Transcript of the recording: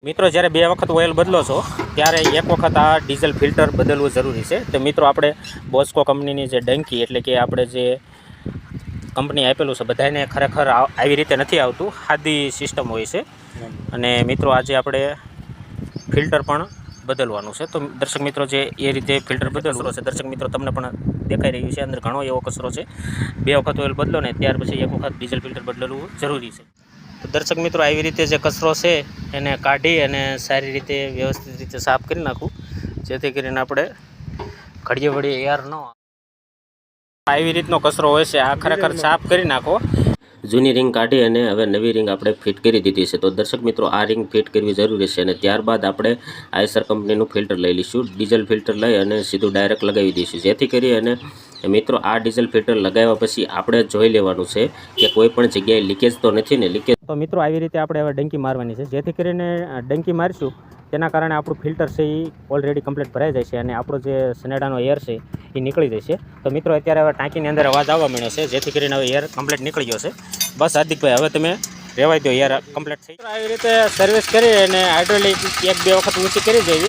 મિત્રો જ્યારે બે વખત ઓઇલ બદલો છો ત્યારે એક વખત આ ડીઝલ ફિલ્ટર બદલવું જરૂરી છે. તો મિત્રો આપણે બોસ્કો કંપનીની જે ડંકી એટલે કે આપણે જે કંપની આપેલું છે બધાને ખરેખર આવી રીતે નથી આવતું, સાદી સિસ્ટમ હોય છે. અને મિત્રો આજે આપણે ફિલ્ટર પણ બદલવાનું છે. તો દર્શક મિત્રો જે એ રીતે ફિલ્ટર બદલવું છે, દર્શક મિત્રો તમને પણ દેખાઈ રહ્યું છે અંદર ઘણો એવો કચરો છે. બે વખત ઓઇલ બદલો ને ત્યાર પછી એક વખત ડીઝલ ફિલ્ટર બદલવું જરૂરી છે. તો દર્શક મિત્રો આવી રીતે જે કચરો છે એને કાઢી અને સારી રીતે વ્યવસ્થિત રીતે સાફ કરી નાખું, જેથી કરીને આપણે ઘડીએ વળીએ એર ન આવી રીતનો કચરો હોય છે આ ખરેખર સાફ કરી નાખો. જૂની રિંગ કાઢી અને હવે નવી રિંગ આપણે ફિટ કરી દીધી છે. તો દર્શક મિત્રો આ રિંગ ફિટ કરવી જરૂરી છે અને ત્યારબાદ આપણે આઈસર કંપનીનું ફિલ્ટર લઈ લઈશું. ડીઝલ ફિલ્ટર લઈ અને સીધું ડાયરેક્ટ લગાવી દઈશું, જેથી કરી અને મિત્રો આ ડીઝલ ફિલ્ટર લગાવ્યા પછી આપણે જોઈ લેવાનું છે કે કોઈ પણ જગ્યાએ લીકેજ તો નથી ને. લીકેજ તો મિત્રો આવી રીતે આપણે હવે ડંકી મારવાની છે, જેથી કરીને ડંકી મારીશું તેના કારણે આપણું ફિલ્ટર છે એ ઓલરેડી કમ્પ્લીટ ભરાઈ જાય છે અને આપણો જે સનેડાનો એર છે એ નીકળી જશે. તો મિત્રો અત્યારે હવે ટાંકીની અંદર અવાજ આવવા મળ્યો છે, જેથી કરીને હવે એર કમ્પ્લીટ નીકળી ગયો છે. બસ હાર્દિકભાઈ હવે તમે રહેવાય દો, એર કમ્પ્લીટ થઈ. આવી રીતે સર્વિસ કરી અને હાઇડ્રોલિક 1-2 વખત ઊંચી કરી દેવી.